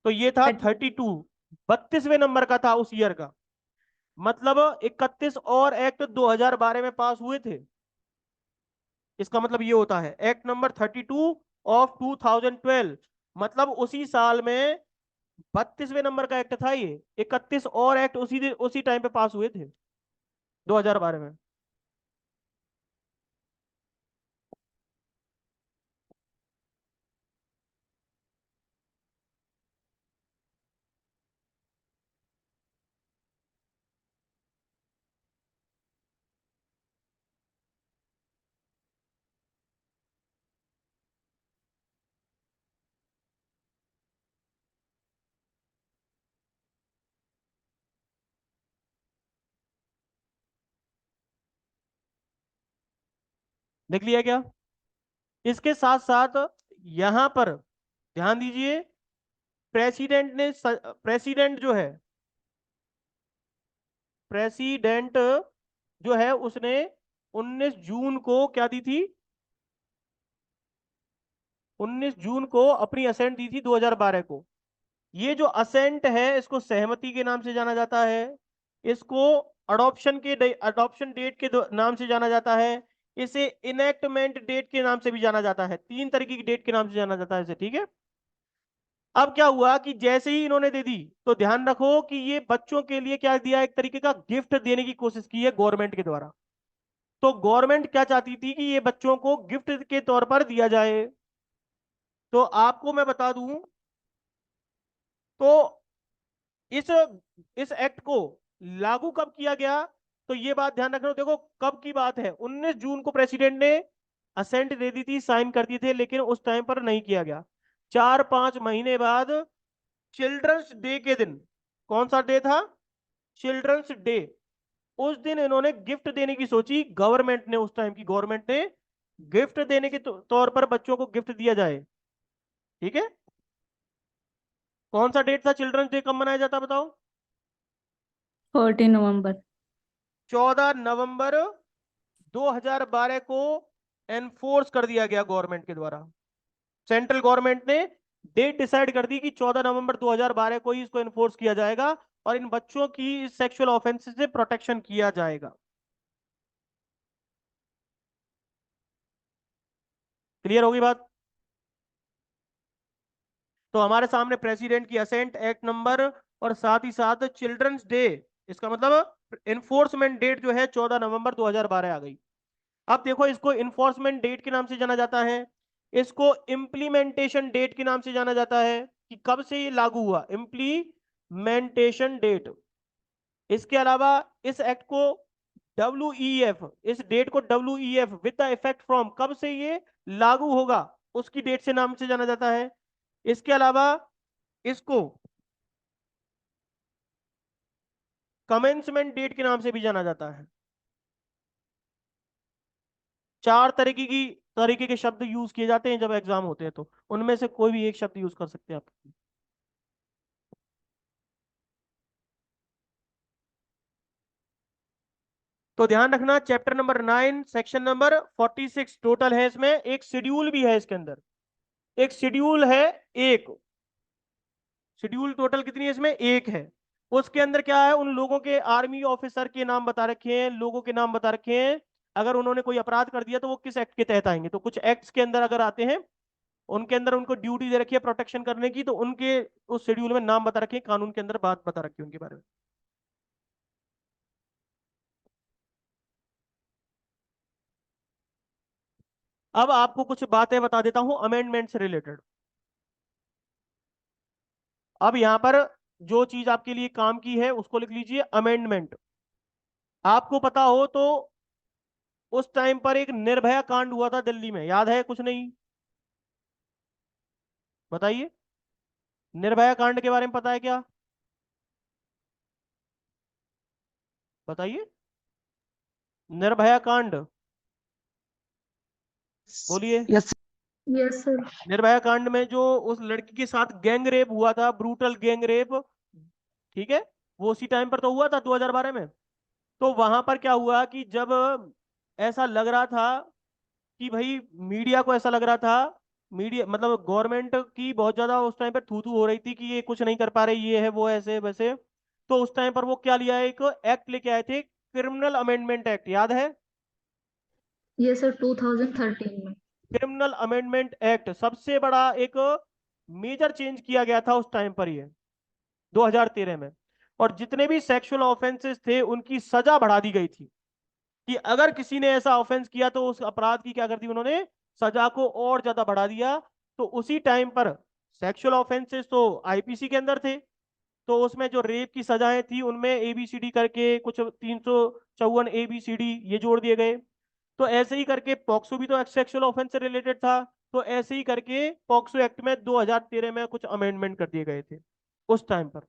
तो ये था 32, 32वें नंबर का था उस ईयर का। मतलब 31 और एक्ट 2012 में पास हुए थे। इसका मतलब ये होता है एक्ट नंबर 32 ऑफ 2012, मतलब उसी साल में 32वें नंबर का एक्ट था ये। 31 और एक्ट उसी टाइम पे पास हुए थे 2012 में। देख लिया क्या? इसके साथ साथ यहां पर ध्यान दीजिए, प्रेसिडेंट जो है, प्रेसिडेंट जो है उसने 19 जून को क्या दी थी, 19 जून को अपनी असेंट दी थी 2012 को। ये जो असेंट है इसको सहमति के नाम से जाना जाता है, इसको अडॉप्शन डेट के नाम से जाना जाता है, इसे इनेक्टमेंट डेट के नाम से भी जाना जाता है। 3 तरीके की डेट के नाम से जाना जाता है इसे, ठीक है। अब क्या हुआ कि जैसे ही इन्होंने दे दी तो ध्यान रखो कि ये बच्चों के लिए क्या दिया, एक तरीके का गिफ्ट देने की कोशिश की है गवर्नमेंट के द्वारा। तो गवर्नमेंट क्या चाहती थी कि ये बच्चों को गिफ्ट के तौर पर दिया जाए। तो आपको मैं बता दूं, तो इस इस एक्ट को लागू कब किया गया, तो ये बात ध्यान रखना। देखो कब की बात है, 19 जून को प्रेसिडेंट ने असेंट दे दी थी, साइन कर दिए थे, लेकिन उस टाइम पर नहीं किया गया। 4-5 महीने बाद चिल्ड्रंस डे के दिन, कौन सा डे था, चिल्ड्रंस डे, उस दिन इन्होंने गिफ्ट देने की सोची, गवर्नमेंट ने, उस टाइम की गवर्नमेंट ने गिफ्ट देने के तौर पर बच्चों को गिफ्ट दिया जाए, ठीक है। कौन सा डेट था, चिल्ड्रंस डे कब मनाया जाता बताओ? 14 नवंबर। 14 नवंबर 2012 को एनफोर्स कर दिया गया गवर्नमेंट के द्वारा। सेंट्रल गवर्नमेंट ने डेट डिसाइड कर दी कि 14 नवंबर 2012 को ही इसको एनफोर्स किया जाएगा और इन बच्चों की सेक्सुअल ऑफेंस से प्रोटेक्शन किया जाएगा। क्लियर होगी बात? तो हमारे सामने प्रेसिडेंट की असेंट, एक्ट नंबर, और साथ ही साथ चिल्ड्रंस डे, इसका मतलब इन्फोर्समेंट डेट जो है 14 नवंबर 2012 आ गई। अब देखो इसको इन्फोर्समेंट डेट के नाम से जाना जाता है, इसको इम्प्लीमेंटेशन डेट के नाम से जाना जाता है कि कब से ये लागू हुआ, इम्प्लीमेंटेशन डेट। इसके अलावा इस एक्ट को WEF, इस डेट को WEF with the effect from, कब से ये लागू होगा उसकी डेट से नाम से जाना जाता है। इसके अलावा इसको कमेंसमेंट डेट के नाम से भी जाना जाता है। 4 तरीके के शब्द यूज किए जाते हैं जब एग्जाम होते हैं, तो उनमें से कोई भी एक शब्द यूज कर सकते हैं आप। तो ध्यान रखना, chapter number 9 section number 46 total है, इसमें एक शेड्यूल भी है, इसके अंदर एक शेड्यूल है, एक शेड्यूल टोटल कितनी है इसमें, एक है। उसके अंदर क्या है, उन लोगों के आर्मी ऑफिसर के नाम बता रखे हैं, लोगों के नाम बता रखे हैं, अगर उन्होंने कोई अपराध कर दिया तो वो किस एक्ट के तहत आएंगे। तो कुछ एक्ट्स के अंदर अगर आते हैं, उनके अंदर उनको ड्यूटी दे रखी है प्रोटेक्शन करने की, तो उनके उस शेड्यूल में नाम बता रखे हैं, कानून के अंदर बात बता रखी है उनके बारे में। अब आपको कुछ बातें बता देता हूं अमेंडमेंट से रिलेटेड। अब यहां पर जो चीज आपके लिए काम की है उसको लिख लीजिए, अमेंडमेंट। आपको पता हो तो उस टाइम पर एक निर्भया कांड हुआ था दिल्ली में, याद है कुछ नहीं? बताइए, निर्भया कांड के बारे में पता है क्या? बताइए, निर्भया कांड बोलिए। Yes yes sir. निर्भया कांड में जो उस लड़की के साथ गैंग रेप हुआ था, ब्रूटल गैंग रेप, ठीक है, वो उसी टाइम पर तो हुआ था 2012 में। तो वहां पर क्या हुआ कि जब ऐसा लग रहा था कि भाई, मीडिया को ऐसा लग रहा था, मीडिया मतलब गवर्नमेंट की बहुत ज्यादा उस टाइम पर थू थू हो रही थी कि ये कुछ नहीं कर पा रहे, ये है वो ऐसे वैसे। तो उस टाइम पर वो क्या लिया, एक एक्ट लेके आए थे, क्रिमिनल अमेंडमेंट एक्ट, याद है? यस सर, 2013 में। क्रिमिनल अमेंडमेंट एक्ट सबसे बड़ा एक मेजर चेंज किया गया था उस टाइम पर, ये 2013 में। और जितने भी सेक्सुअल ऑफेंसेस थे उनकी सजा बढ़ा दी गई थी, कि अगर किसी ने ऐसा ऑफेंस किया तो उस अपराध की क्या कर दी उन्होंने, सजा को और ज्यादा बढ़ा दिया। तो उसी टाइम पर सेक्सुअल ऑफेंसेस तो आईपीसी के अंदर थे, तो उसमें जो रेप की सजाएं थी उनमें एबीसीडी करके कुछ 354 एबीसीडी ये जोड़ दिए गए। तो ऐसे ही करके पॉक्सो भी तो सेक्सुअल ऑफेंस से रिलेटेड था। तो ऐसे ही करके पॉक्सो एक्ट में 2013 में कुछ अमेंडमेंट कर दिए गए थे उस टाइम पर।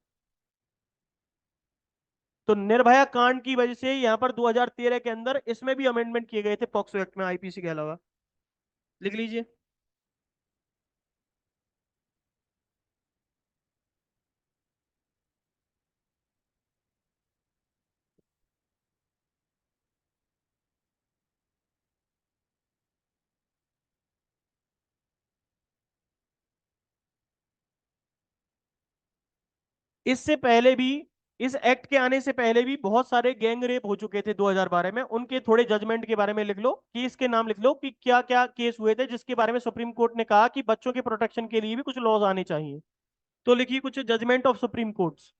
तो निर्भया कांड की वजह से यहाँ पर 2013 के अंदर इसमें भी अमेंडमेंट किए गए थे पॉक्सो एक्ट में, आईपीसी के अलावा। लिख लीजिए। इससे पहले भी, इस एक्ट के आने से पहले भी बहुत सारे गैंग रेप हो चुके थे 2012 में। उनके थोड़े जजमेंट के बारे में लिख लो, केस के नाम लिख लो कि क्या क्या केस हुए थे जिसके बारे में सुप्रीम कोर्ट ने कहा कि बच्चों के प्रोटेक्शन के लिए भी कुछ लॉज आने चाहिए। तो लिखिए कुछ जजमेंट ऑफ सुप्रीम कोर्ट्स,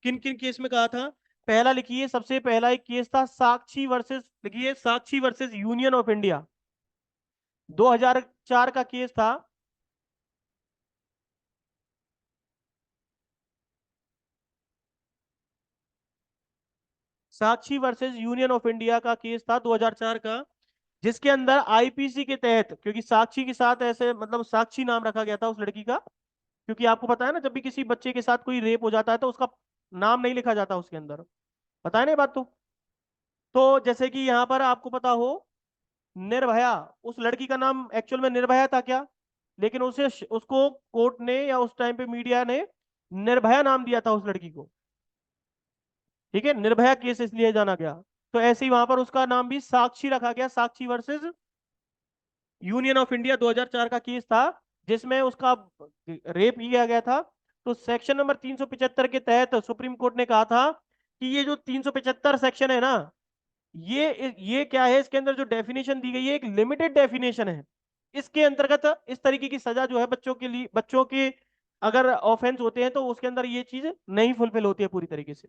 किन किन केस में कहा था। पहला लिखिए, सबसे पहला एक केस था साक्षी वर्सेस, लिखिए साक्षी वर्सेस यूनियन ऑफ इंडिया, 2004 का केस था। साक्षी वर्सेस यूनियन ऑफ इंडिया का केस था 2004 का, जिसके अंदर आईपीसी के तहत, क्योंकि साक्षी के साथ ऐसे मतलब साक्षी नाम रखा गया था उस लड़की का, क्योंकि आपको पता है ना, जब भी किसी बच्चे के साथ कोई रेप हो जाता है तो उसका नाम नहीं लिखा जाता उसके अंदर, पता है ना ये बात? तो जैसे कि यहाँ पर आपको पता हो, निर्भया, उस लड़की का नाम एक्चुअल में निर्भया था क्या, लेकिन उसे उसको कोर्ट ने या उस टाइम पे मीडिया ने निर्भया नाम दिया था उस लड़की को, ठीक है, निर्भया केस इसलिए जाना गया। तो ऐसे ही वहां पर उसका नाम भी साक्षी रखा गया, साक्षी वर्सेस यूनियन ऑफ इंडिया 2004 का केस था, जिसमें उसका रेप किया गया था। तो सेक्शन नंबर 375 के तहत सुप्रीम कोर्ट ने कहा था कि ये जो 375 सेक्शन है ना, ये क्या है, इसके अंदर जो डेफिनेशन दी गई है एक लिमिटेड डेफिनेशन है। इसके अंतर्गत इस तरीके की सजा जो है बच्चों के लिए, बच्चों के अगर ऑफेंस होते हैं तो उसके अंदर ये चीज नहीं फुलफिल होती है पूरी तरीके से।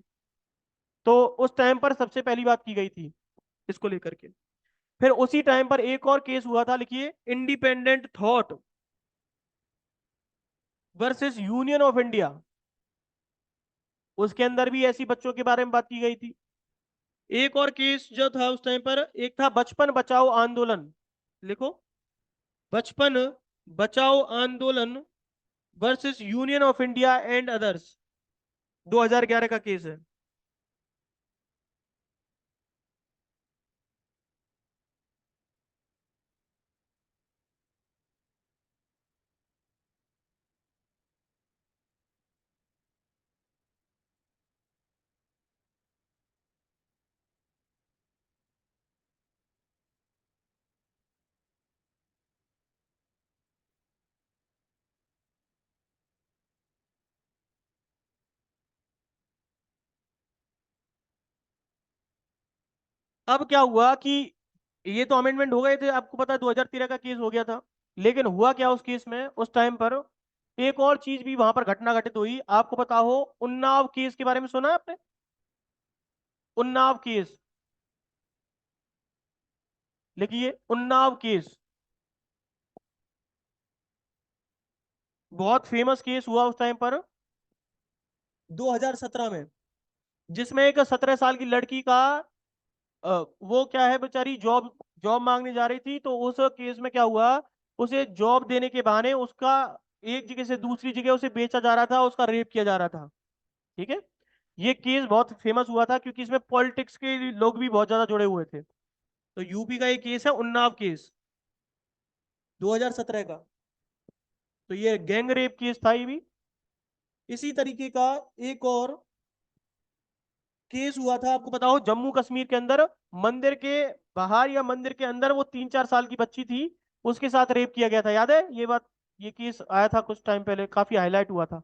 तो उस टाइम पर सबसे पहली बात की गई थी इसको लेकर के। फिर उसी टाइम पर एक और केस हुआ था, लिखिए independent thought versus union of India, उसके अंदर भी ऐसी बच्चों के बारे में बात की गई थी। एक और केस जो था उस टाइम पर, एक था बचपन बचाओ आंदोलन, लिखो बचपन बचाओ आंदोलन versus union of India and others, 2011 का केस है। अब क्या हुआ कि ये तो अमेंडमेंट हो गए थे, आपको पता है 2013 का केस हो गया था, लेकिन हुआ क्या उस केस में, उस टाइम पर एक और चीज भी वहां पर घटना घटित हुई। आपको पता हो, उन्नाव केस के बारे में सुना है आपने? उन्नाव केस, लिखिए उन्नाव केस, बहुत फेमस केस हुआ उस टाइम पर 2017 में, जिसमें एक 17 साल की लड़की का वो क्या है बेचारी, जॉब जॉब मांगने जा रही थी। तो उस केस में क्या हुआ उसे जॉब देने के बहाने उसका एक जगह से दूसरी जगह उसे बेचा जा रहा था, उसका रेप किया जा रहा था। ठीक है, ये केस बहुत फेमस हुआ था क्योंकि इसमें पॉलिटिक्स के लोग भी बहुत ज्यादा जुड़े हुए थे। तो यूपी का ये केस है, उन्नाव केस, 2017 का। तो ये गैंग रेप केस था ये भी। इसी तरीके का एक और केस हुआ था, आपको पता हो, जम्मू कश्मीर के अंदर मंदिर के बाहर या मंदिर के अंदर वो 3-4 साल की बच्ची थी, उसके साथ रेप किया गया था, याद है ये बात? ये केस आया था कुछ टाइम पहले, काफी हाईलाइट हुआ था।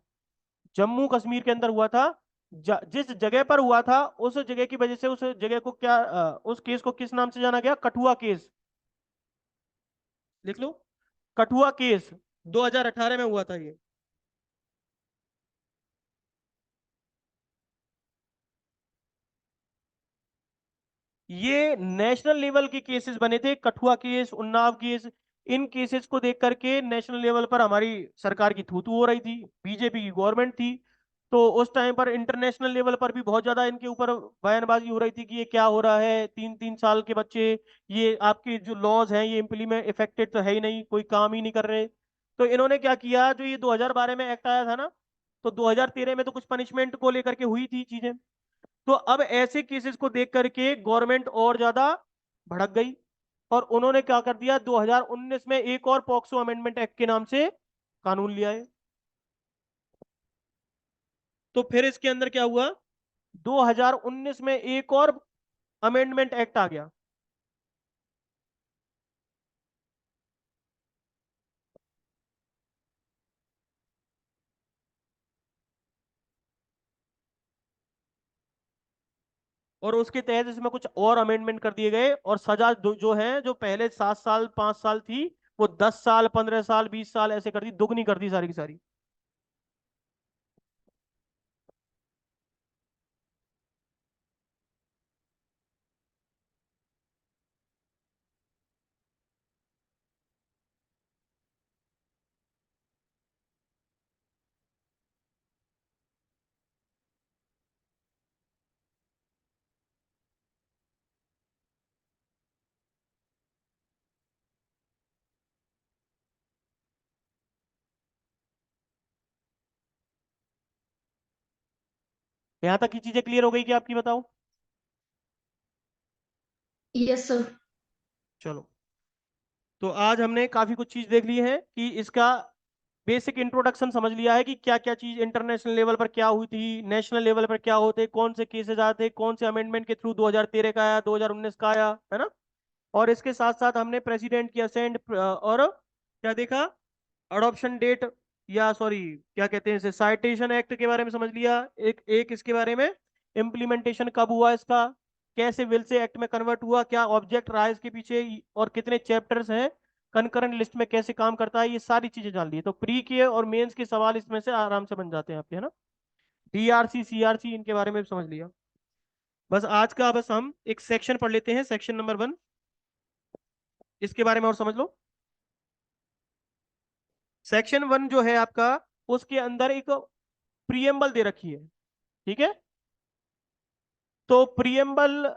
जम्मू कश्मीर के अंदर हुआ था। जिस जगह पर हुआ था उस जगह की वजह से उस जगह को क्या उस केस को किस नाम से जाना गया? कठुआ केस। लिख लो, कठुआ केस, 2018 में हुआ था ये। ये नेशनल लेवल के केसेस बने थे, कठुआ केस, उन्नाव केस। इन केसेस को देख करके नेशनल लेवल पर हमारी सरकार की थूथू हो रही थी, बीजेपी की गवर्नमेंट थी। तो उस टाइम पर इंटरनेशनल लेवल पर भी बहुत ज्यादा इनके ऊपर बयानबाजी हो रही थी कि ये क्या हो रहा है, 3-3 साल के बच्चे, ये आपके जो लॉज हैं ये इम्प्लीमेंट इफेक्टेड तो है ही नहीं, कोई काम ही नहीं कर रहे। तो इन्होंने क्या किया, जो ये 2012 में एक्ट आया था ना, तो 2013 में तो कुछ पनिशमेंट को लेकर के हुई थी चीजें। तो अब ऐसे केसेस को देख करके गवर्नमेंट और ज्यादा भड़क गई, और उन्होंने क्या कर दिया, 2019 में एक और पॉक्सो अमेंडमेंट एक्ट के नाम से कानून लिया है। तो फिर इसके अंदर क्या हुआ, 2019 में एक और अमेंडमेंट एक्ट आ गया। और उसके तहत इसमें कुछ और अमेंडमेंट कर दिए गए, और सजा जो है, जो पहले 7 साल 5 साल थी, वो 10 साल 15 साल 20 साल ऐसे कर दी, दुगनी कर दी सारी की सारी। यहां तक की चीजें क्लियर हो गई कि आपकी? बताओ। Yes sir. चलो, तो आज हमने काफी कुछ चीज देख ली है कि इसका बेसिक इंट्रोडक्शन समझ लिया है कि क्या क्या चीज इंटरनेशनल लेवल पर क्या हुई थी, नेशनल लेवल पर क्या होते, कौन से केसेस आए थे, कौन से अमेंडमेंट के थ्रू 2013 का आया, 2019 का आया, है ना। और इसके साथ साथ हमने प्रेसिडेंट की असेंट और क्या देखा, अडॉप्शन डेट, या सॉरी क्या कहते हैं इसे, साइटेशन एक्ट के बारे में समझ लिया। एक एक इसके बारे में इम्प्लीमेंटेशन कब हुआ इसका, कैसे विल से एक्ट में कन्वर्ट हुआ, क्या ऑब्जेक्ट रहा है इसके पीछे, और कितने चैप्टर्स हैं, कंकरेंट लिस्ट में कैसे काम करता है, ये सारी चीजें जान ली। तो प्री के और मेंस के सवाल इसमें से आराम से बन जाते हैं आपके, है ना। डीआरसी सीआरसी इनके बारे में भी समझ लिया। बस आज का बस हम एक सेक्शन पढ़ लेते हैं, सेक्शन नंबर 1, इसके बारे में और समझ लो। सेक्शन 1 जो है आपका, उसके अंदर एक प्रियम्बल दे रखी है, ठीक है। तो प्रियम्बल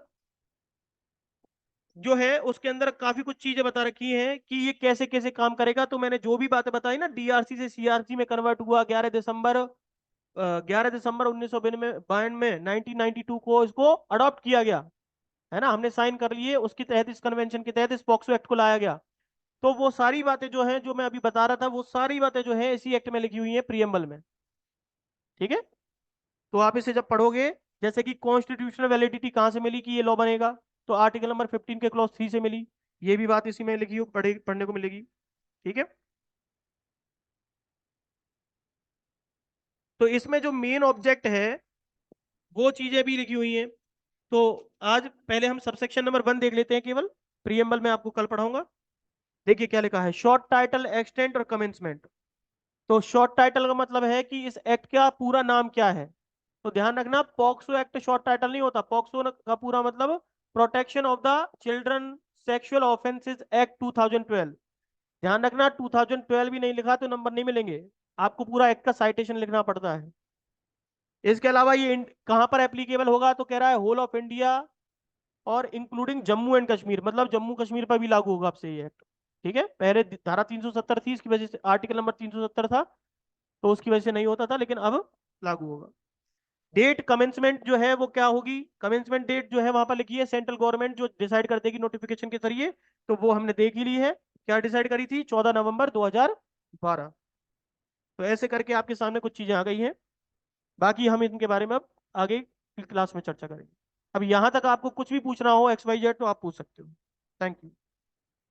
जो है उसके अंदर काफी कुछ चीजें बता रखी हैं कि ये कैसे कैसे काम करेगा। तो मैंने जो भी बातें बताई ना, डीआरसी से सीआरसी में कन्वर्ट हुआ 11 दिसंबर 1992 1992 को इसको अडॉप्ट किया गया, है ना, हमने साइन कर लिए, उसके तहत, इस कन्वेंशन के तहत इस पॉक्सो एक्ट को लाया गया। तो वो सारी बातें जो हैं, जो मैं अभी बता रहा था, वो सारी बातें जो है इसी एक्ट में लिखी हुई है, प्रियम्बल में। ठीक है, तो आप इसे जब पढ़ोगे, जैसे कि कॉन्स्टिट्यूशनल वैलिडिटी कहाँ से मिली कि ये लॉ बनेगा, तो आर्टिकल नंबर 15 के क्लॉज 3 से मिली, ये भी बात इसी में लिखी हो, पढ़ने को मिलेगी। ठीक है, तो इसमें जो मेन ऑब्जेक्ट है वो चीजें भी लिखी हुई हैं। तो आज पहले हम सबसेक्शन नंबर 1 देख लेते हैं केवल, प्रियम्बल में आपको कल पढ़ाऊंगा। देखिए क्या लिखा है, शॉर्ट टाइटल, एक्सटेंट और कमेंसमेंट। तो शॉर्ट टाइटल का मतलब है कि इस एक्ट का पूरा नाम क्या है। तो ध्यान रखना, पॉक्सो एक्ट शॉर्ट टाइटल नहीं होता, पॉक्सो का पूरा मतलब protection of the children sexual offences act 2012। ध्यान रखना, 2012 भी नहीं लिखा तो नंबर नहीं मिलेंगे, आपको पूरा एक्ट का साइटेशन लिखना पड़ता है। इसके अलावा ये कहां पर एप्लीकेबल होगा, तो कह रहा है होल ऑफ इंडिया और इंक्लूडिंग जम्मू एंड कश्मीर, मतलब जम्मू कश्मीर पर भी लागू होगा आपसे ये एक्ट। ठीक है, पहले धारा 370 थी, इसकी वजह से आर्टिकल नंबर 370 था, तो उसकी वजह से नहीं होता था, लेकिन अब लागू होगा। डेट कमेंसमेंट जो है वो क्या होगी, कमेंसमेंट डेट जो है वहां पर लिखी है सेंट्रल गवर्नमेंट जो डिसाइड कर देगी नोटिफिकेशन के जरिए, तो वो हमने देख ही ली है, क्या डिसाइड करी थी, 14 नवंबर 2012। तो ऐसे करके आपके सामने कुछ चीजें आ गई हैं, बाकी हम इनके बारे में अब आगे क्लास में चर्चा करेंगे। अब यहाँ तक आपको कुछ भी पूछना हो XYZ तो आप पूछ सकते हो। Thank you.